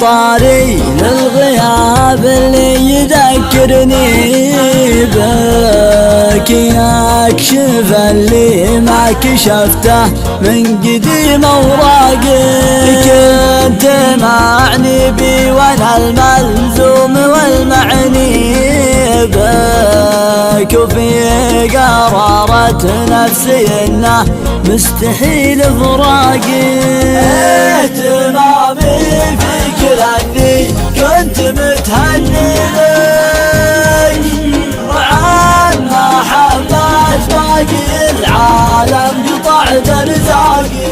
طاري للغياب اللي يذكرني بك، يكشف اللي ما كشفته من قديم اوراقي. كنت معني بي وانا الملزوم والمعني بك، وفي قرارة نفسي انه مستحيل فراقي. اهتمامي فيك لاني كنت متهني لك، وعن محبة باقي العالم قطعت ارزاقي.